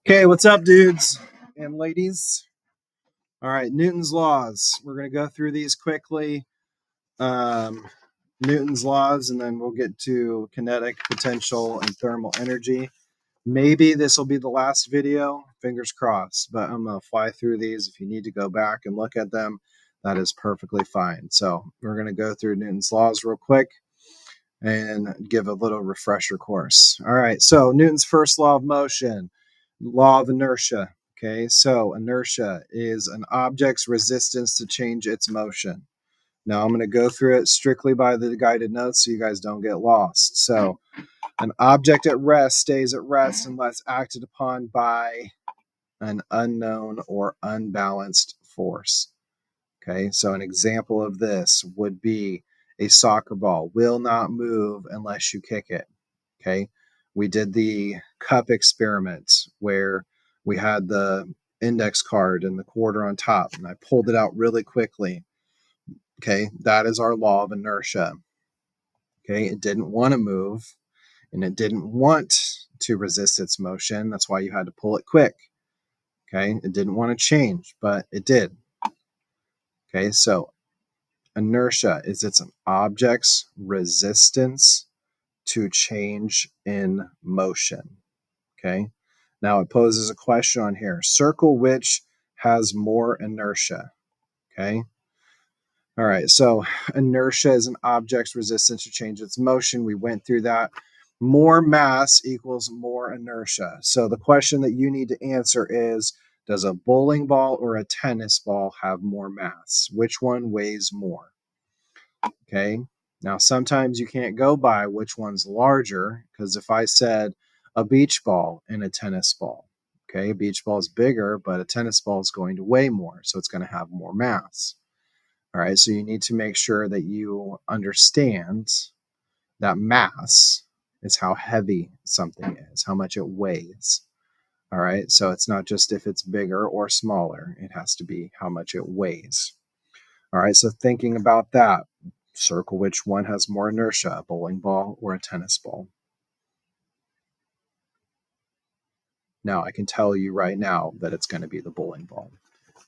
Okay, what's up, dudes and ladies? All right, Newton's laws. We're going to go through these quickly. Um, Newton's laws, and then we'll get to kinetic, potential, and thermal energy. Maybe this will be the last video, fingers crossed, but I'm going to fly through these. If you need to go back and look at them, that is perfectly fine. So we're going to go through Newton's laws real quick and give a little refresher course. All right, so Newton's first law of motion, law of inertia. Okay, so inertia is an object's resistance to change its motion. Now I'm going to go through it strictly by the guided notes so you guys don't get lost. So an object at rest stays at rest unless acted upon by an unknown or unbalanced force. Okay, so an example of this would be a soccer ball will not move unless you kick it. Okay, we did the cup experiment where we had the index card and the quarter on top, and I pulled it out really quickly. Okay, that is our law of inertia. Okay, it didn't want to move and it didn't want to resist its motion. That's why you had to pull it quick. Okay, it didn't want to change, but it did. Okay, so inertia is it's an object's resistance to change in motion. Okay. Now it poses a question on here. Circle which has more inertia. Okay. All right. So inertia is an object's resistance to change its motion. We went through that. More mass equals more inertia. So the question that you need to answer is, does a bowling ball or a tennis ball have more mass? Which one weighs more? Okay. Now, sometimes you can't go by which one's larger, because if I said a beach ball and a tennis ball, okay, a beach ball is bigger, but a tennis ball is going to weigh more, so it's going to have more mass. All right. So you need to make sure that you understand that mass is how heavy something is, how much it weighs. All right. So it's not just if it's bigger or smaller, it has to be how much it weighs. All right, so thinking about that, circle which one has more inertia, a bowling ball or a tennis ball. Now, I can tell you right now that it's going to be the bowling ball.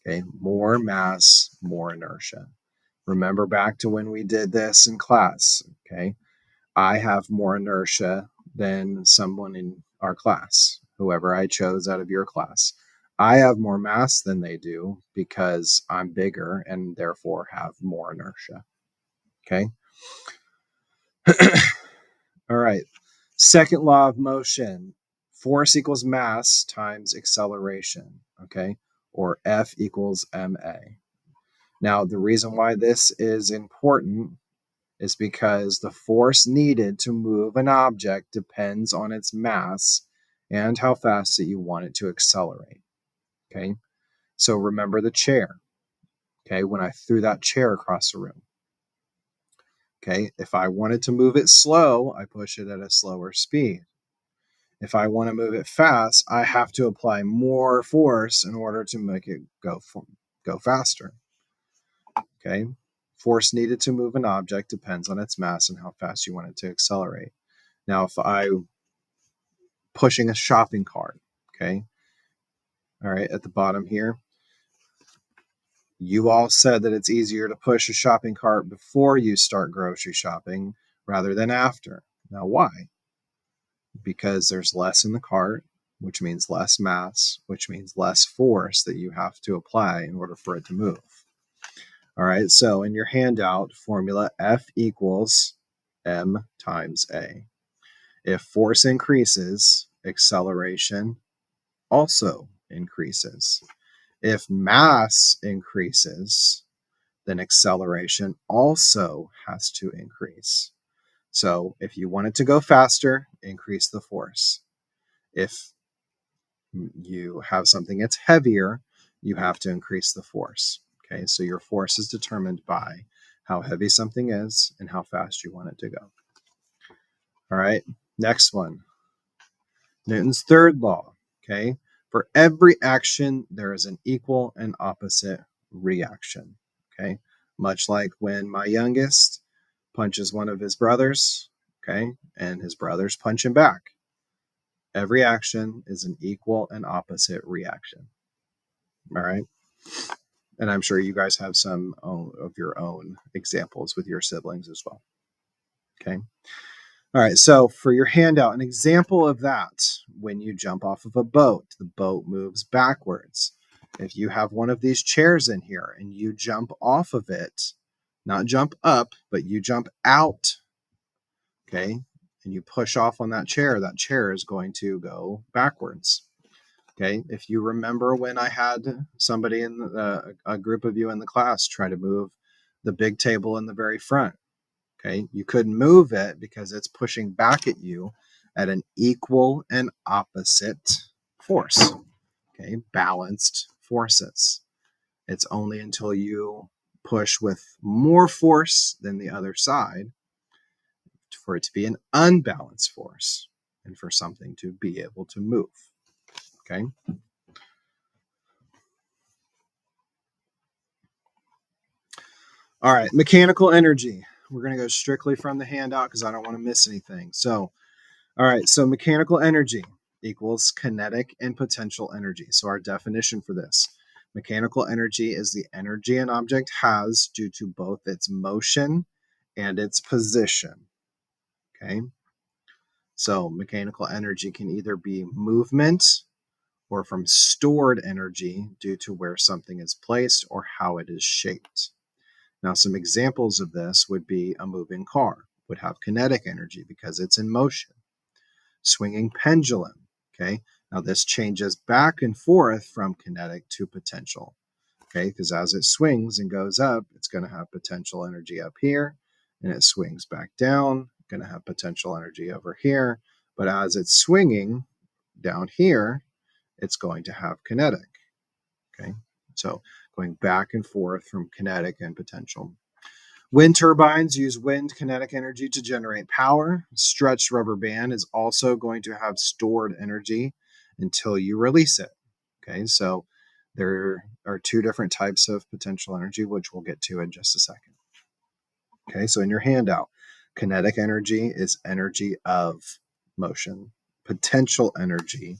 Okay, more mass, more inertia. Remember back to when we did this in class. Okay, I have more inertia than someone in our class, whoever I chose out of your class. I have more mass than they do because I'm bigger and therefore have more inertia. Okay. All right. Second law of motion, force equals mass times acceleration, okay? Or F equals ma. Now, the reason why this is important is because the force needed to move an object depends on its mass and how fast that you want it to accelerate, okay? So remember the chair, okay? When I threw that chair across the room, okay? If I wanted to move it slow, I push it at a slower speed. If I want to move it fast, I have to apply more force in order to make it go faster. Okay. Force needed to move an object depends on its mass and how fast you want it to accelerate. Now, if I pushing a shopping cart, okay. All right, at the bottom here, you all said that it's easier to push a shopping cart before you start grocery shopping rather than after. Now, why? Because there's less in the cart, which means less mass, which means less force that you have to apply in order for it to move. All right, so in your handout formula, F equals M times A. If force increases, acceleration also increases. If mass increases, then acceleration also has to increase. So if you want it to go faster, increase the force. If you have something that's heavier, you have to increase the force. Okay, so your force is determined by how heavy something is and how fast you want it to go. All right, next one. Newton's third law. Okay, for every action, there is an equal and opposite reaction. Okay, much like when my youngest punches one of his brothers, okay, and his brothers punch him back. Every action is an equal and opposite reaction. All right. And I'm sure you guys have some of your own examples with your siblings as well. Okay. All right. So for your handout, an example of that, when you jump off of a boat, the boat moves backwards. If you have one of these chairs in here and you jump off of it, not jump up, but you jump out, okay, and you push off on that chair is going to go backwards. Okay, if you remember when I had somebody in a group of you in the class try to move the big table in the very front, okay, you couldn't move it because it's pushing back at you at an equal and opposite force. Okay, balanced forces. It's only until you push with more force than the other side for it to be an unbalanced force and for something to be able to move. Okay. All right, mechanical energy. We're going to go strictly from the handout because I don't want to miss anything. So, all right, so mechanical energy equals kinetic and potential energy. So our definition for this, mechanical energy is the energy an object has due to both its motion and its position. Okay, so mechanical energy can either be movement or from stored energy due to where something is placed or how it is shaped. Now, some examples of this would be a moving car would have kinetic energy because it's in motion. Swinging pendulum, okay? Now, this changes back and forth from kinetic to potential, okay? Because as it swings and goes up, it's going to have potential energy up here, and it swings back down, going to have potential energy over here. But as it's swinging down here, it's going to have kinetic, okay? So going back and forth from kinetic and potential. Wind turbines use wind kinetic energy to generate power. Stretched rubber band is also going to have stored energy until you release it. Okay, so there are two different types of potential energy, which we'll get to in just a second. Okay, so in your handout, kinetic energy is energy of motion. Potential energy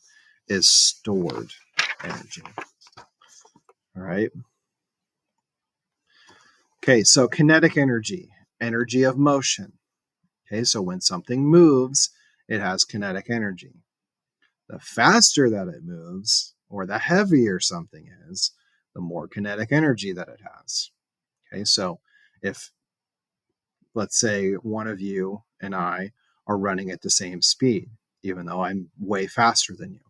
is stored energy. All right. Okay, so kinetic energy, energy of motion. Okay, so when something moves, it has kinetic energy. The faster that it moves, or the heavier something is, the more kinetic energy that it has. Okay, so if, let's say, one of you and I are running at the same speed, even though I'm way faster than you,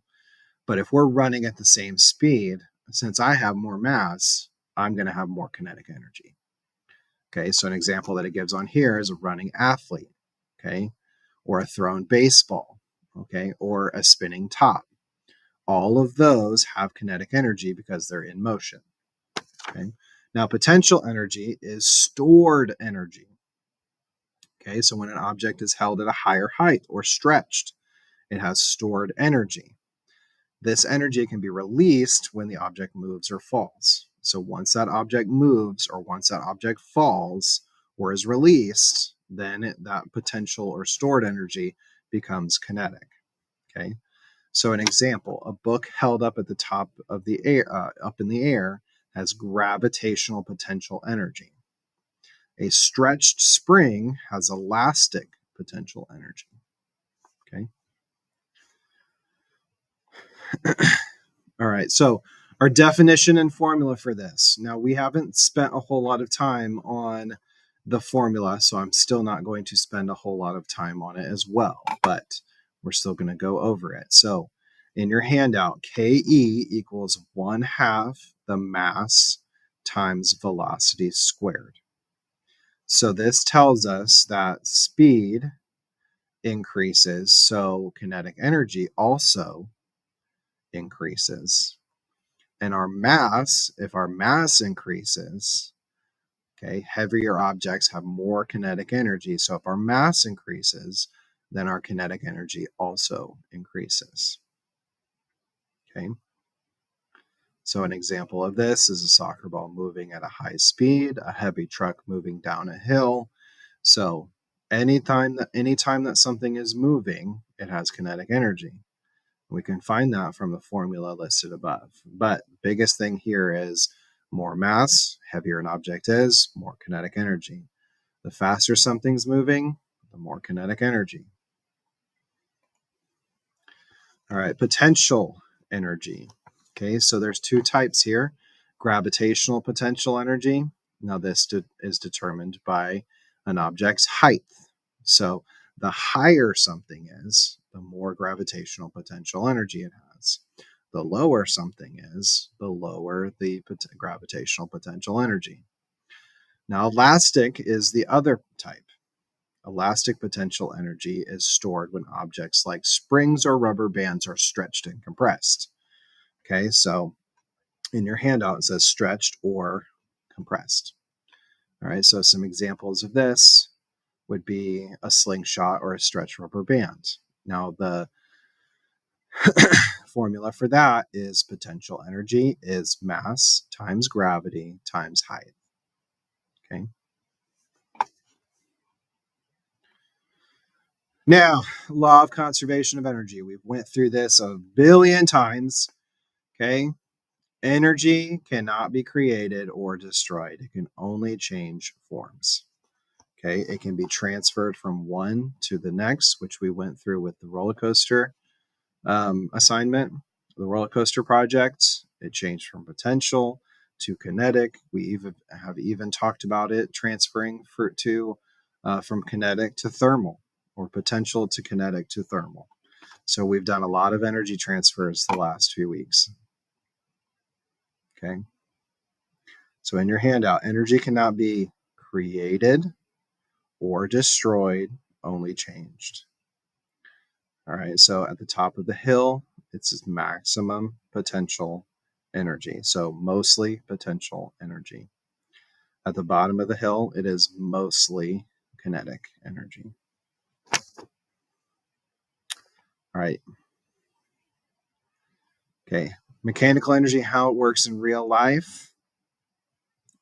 but if we're running at the same speed, since I have more mass, I'm going to have more kinetic energy. Okay, so an example that it gives on here is a running athlete, okay, or a thrown baseball, okay, or a spinning top. All of those have kinetic energy because they're in motion. Okay, now potential energy is stored energy. Okay, so when an object is held at a higher height or stretched, it has stored energy. This energy can be released when the object moves or falls. So once that object moves or once that object falls or is released, then that potential or stored energy becomes kinetic. Okay. So an example, a book held up at the top of the air, up in the air, has gravitational potential energy. A stretched spring has elastic potential energy. Okay. All right, so our definition and formula for this. Now, we haven't spent a whole lot of time on the formula, so I'm still not going to spend a whole lot of time on it as well, but we're still going to go over it. So in your handout, KE equals 1/2 the mass times velocity squared. So this tells us that speed increases, so kinetic energy also increases. And our mass, if our mass increases, okay, heavier objects have more kinetic energy. So if our mass increases, then our kinetic energy also increases. Okay. So an example of this is a soccer ball moving at a high speed, a heavy truck moving down a hill. So anytime that something is moving, it has kinetic energy. We can find that from the formula listed above. But biggest thing here is more mass, heavier an object is, more kinetic energy. The faster something's moving, the more kinetic energy. All right, potential energy. Okay, so there's two types here. Gravitational potential energy. Now this is determined by an object's height. So the higher something is, the more gravitational potential energy it has. The lower something is, the lower the gravitational potential energy. Now elastic is the other type. Elastic potential energy is stored when objects like springs or rubber bands are stretched and compressed. Okay, so in your handout it says stretched or compressed. All right, so some examples of this would be a slingshot or a stretched rubber band. Now, the formula for that is potential energy is mass times gravity times height. Okay. Now, law of conservation of energy. We've went through this a billion times. Okay. Energy cannot be created or destroyed. It can only change forms. Okay. It can be transferred from one to the next, which we went through with the roller coaster assignment, the roller coaster project. It changed from potential to kinetic. We even talked about it transferring from kinetic to thermal, or potential to kinetic to thermal. So we've done a lot of energy transfers the last few weeks. Okay. So in your handout, energy cannot be created or destroyed, only changed. All right, so at the top of the hill, it's maximum potential energy. So mostly potential energy. At the bottom of the hill, it is mostly kinetic energy. All right. Okay. Mechanical energy, how it works in real life.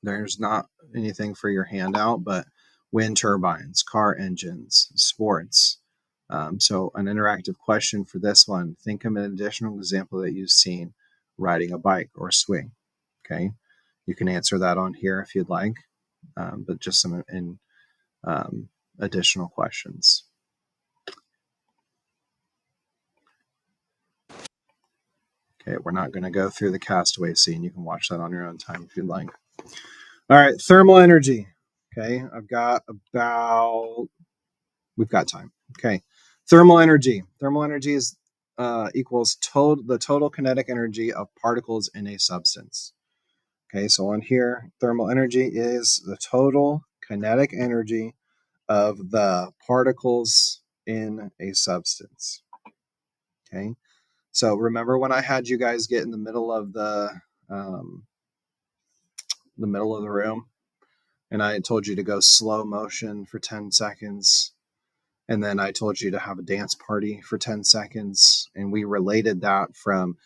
There's not anything for your handout, but wind turbines, car engines, sports. So an interactive question for this one, think of an additional example that you've seen riding a bike or swing. Okay. You can answer that on here if you'd like, but just some additional questions. Okay, we're not going to go through the castaway scene. You can watch that on your own time if you'd like. All right, thermal energy. Okay, we've got time. Okay, thermal energy. Thermal energy is equals the total kinetic energy of particles in a substance. Okay, so on here, thermal energy is the total kinetic energy of the particles in a substance. Okay, so remember when I had you guys get in the middle of the room, and I told you to go slow motion for 10 seconds, and then I told you to have a dance party for 10 seconds, and we related that from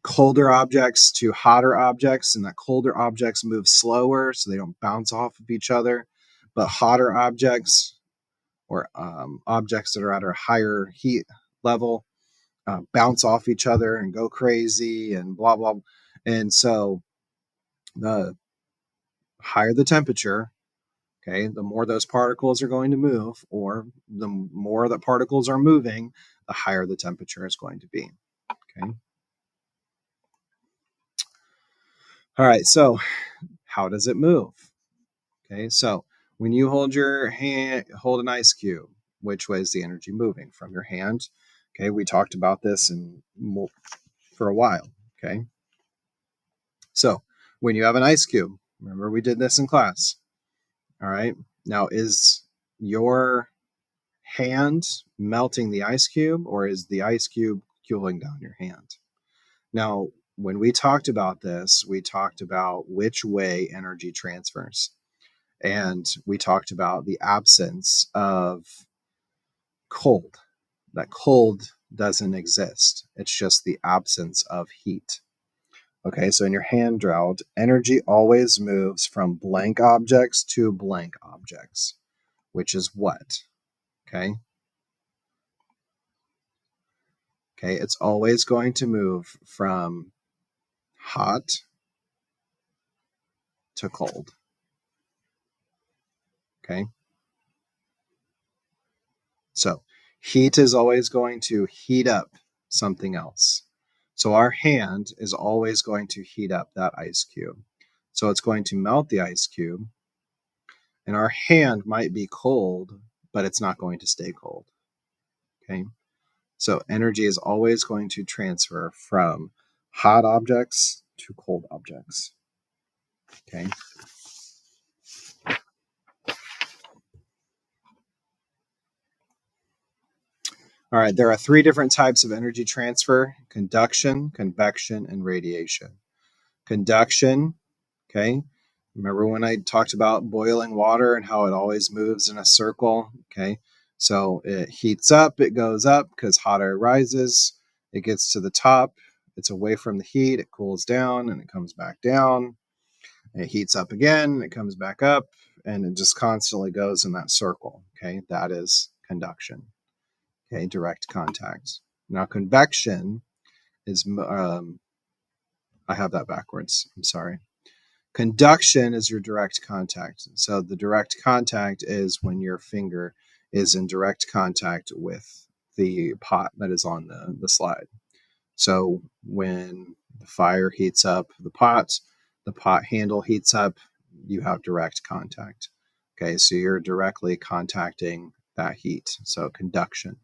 colder objects to hotter objects, and that colder objects move slower so they don't bounce off of each other, but hotter objects, or objects that are at a higher heat level, bounce off each other and go crazy and blah blah. And so the higher the temperature, okay, the more those particles are going to move, or the more the particles are moving, the higher the temperature is going to be. Okay. All right, so how does it move? Okay, so when you hold an ice cube, which way is the energy moving? From your hand. Okay, we talked about this for a while. Okay, so when you have an ice cube, remember we did this in class. All right, now is your hand melting the ice cube, or is the ice cube cooling down your hand? Now, when we talked about this, we talked about which way energy transfers. And we talked about the absence of cold. That cold doesn't exist. It's just the absence of heat. Okay, so in your handout, energy always moves from blank objects to blank objects, which is what? Okay. Okay, it's always going to move from hot to cold. Okay, so heat is always going to heat up something else. So our hand is always going to heat up that ice cube. So it's going to melt the ice cube, and our hand might be cold, but it's not going to stay cold. Okay, so energy is always going to transfer from hot objects to cold objects. Okay. All right, there are three different types of energy transfer: conduction, convection, and radiation. Conduction, okay. Remember when I talked about boiling water and how it always moves in a circle? Okay. So it heats up, it goes up because hot air rises, it gets to the top, it's away from the heat, it cools down, and it comes back down. It heats up again, it comes back up, and it just constantly goes in that circle. Okay. That is conduction. Okay, direct contact. Now, convection is, I have that backwards. I'm sorry. Conduction is your direct contact. So, the direct contact is when your finger is in direct contact with the pot that is on the slide. So, when the fire heats up the pot handle heats up, you have direct contact. Okay, so you're directly contacting that heat. So, conduction.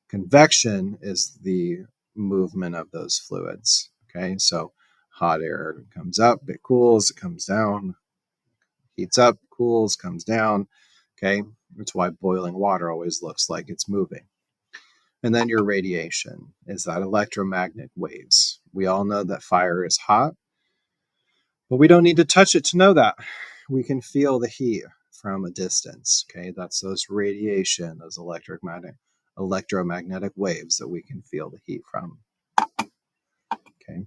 Convection is the movement of those fluids. Okay, so hot air comes up, it cools, it comes down, heats up, cools, comes down. Okay, that's why boiling water always looks like it's moving. And then your radiation is that electromagnetic waves. We all know that fire is hot, but we don't need to touch it to know that. We can feel the heat from a distance. Okay, that's those radiation, those electromagnetic waves that we can feel the heat from. Okay,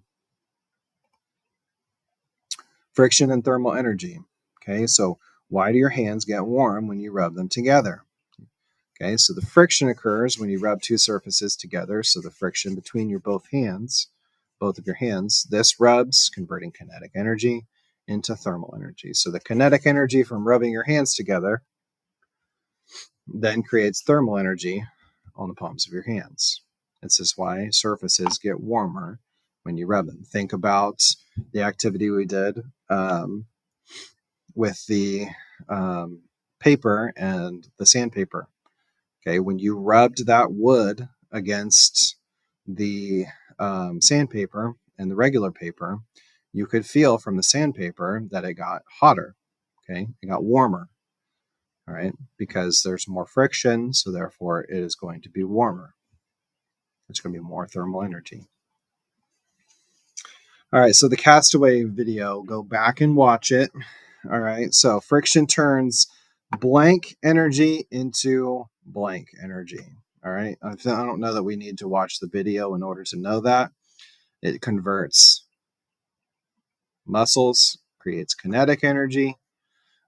friction and thermal energy. Okay, so why do your hands get warm when you rub them together? Okay, so the friction occurs when you rub two surfaces together. So the friction between your both of your hands, this rubs, converting kinetic energy into thermal energy. So the kinetic energy from rubbing your hands together then creates thermal energy on the palms of your hands. This is why surfaces get warmer when you rub them. Think about the activity we did with the paper and the sandpaper. Okay, when you rubbed that wood against the sandpaper and the regular paper, you could feel from the sandpaper that it got hotter. Okay, it got warmer. All right, because there's more friction, so therefore it is going to be warmer. It's going to be more thermal energy. All right, so the Castaway video, go back and watch it. All right, so friction turns blank energy into blank energy. All right, I don't know that we need to watch the video in order to know that. It converts muscles, creates kinetic energy.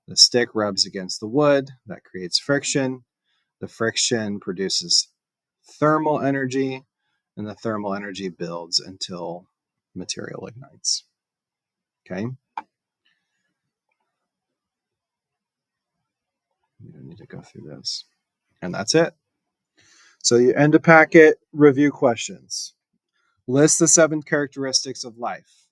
The stick rubs against the wood, that creates friction. The friction produces thermal energy, and the thermal energy builds until material ignites. Okay? You don't need to go through this. And that's it. So you end a packet, review questions. List the 7 characteristics of life.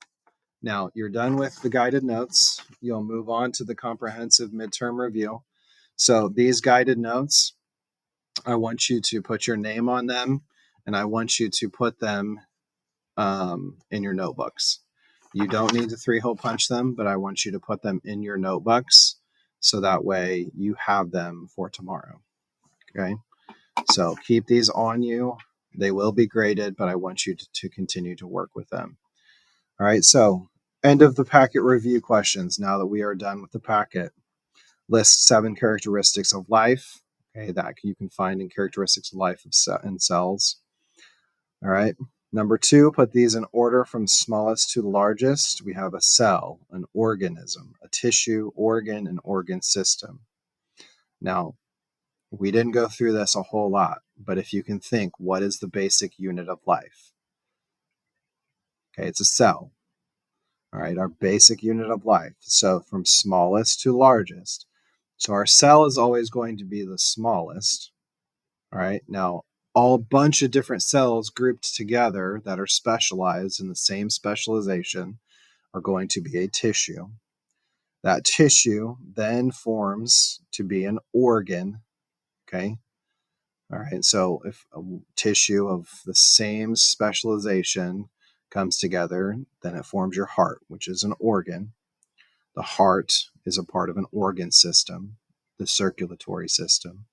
Now, you're done with the guided notes. You'll move on to the comprehensive midterm review. So these guided notes, I want you to put your name on them, and I want you to put them in your notebooks. You don't need to 3-hole punch them, but I want you to put them in your notebooks so that way you have them for tomorrow. Okay? So keep these on you. They will be graded, but I want you to continue to work with them. All right, so end of the packet review questions. Now that we are done with the packet, list 7 characteristics of life, okay, that you can find in characteristics of life in cells. All right, number 2, put these in order from smallest to largest. We have a cell, an organism, a tissue, organ, and organ system. Now, We didn't go through this a whole lot, but if you can think, what is the basic unit of life? Okay, it's a cell. All right, our basic unit of life. So from smallest to largest. So our cell is always going to be the smallest. All right, now a bunch of different cells grouped together that are specialized in the same specialization are going to be a tissue. That tissue then forms to be an organ. Okay. All right. So if a tissue of the same specialization comes together, then it forms your heart, which is an organ. The heart is a part of an organ system, the circulatory system.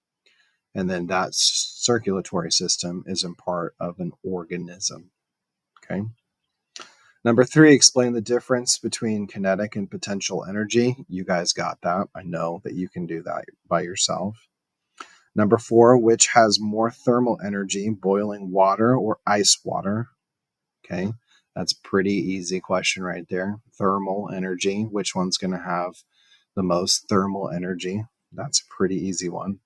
And then that circulatory system is a part of an organism. Okay. Number 3, explain the difference between kinetic and potential energy. You guys got that. I know that you can do that by yourself. Number 4, which has more thermal energy, boiling water or ice water? Okay, that's a pretty easy question right there. Thermal energy, which one's going to have the most thermal energy? That's a pretty easy one.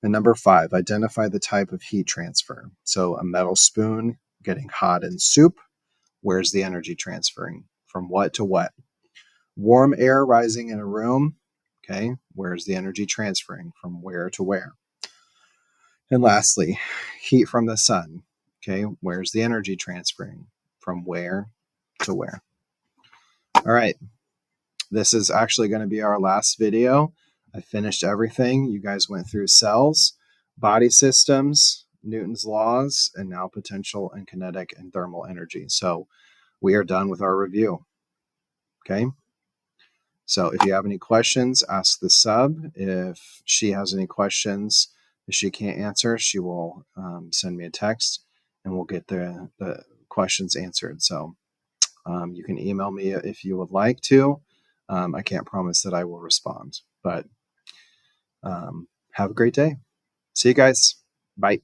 And number 5, identify the type of heat transfer. So a metal spoon getting hot in soup, where's the energy transferring? From what to what? Warm air rising in a room, okay, where's the energy transferring? From where to where? And lastly, heat from the sun, okay, where's the energy transferring? From where to where? All right, this is actually going to be our last video. I finished everything. You guys went through cells, body systems, Newton's laws, and now potential and kinetic and thermal energy. So we are done with our review. Okay. So if you have any questions, ask the sub. If she has any questions that she can't answer, she will send me a text and we'll get the questions answered. So you can email me if you would like to. I can't promise that I will respond, but have a great day. See you guys. Bye.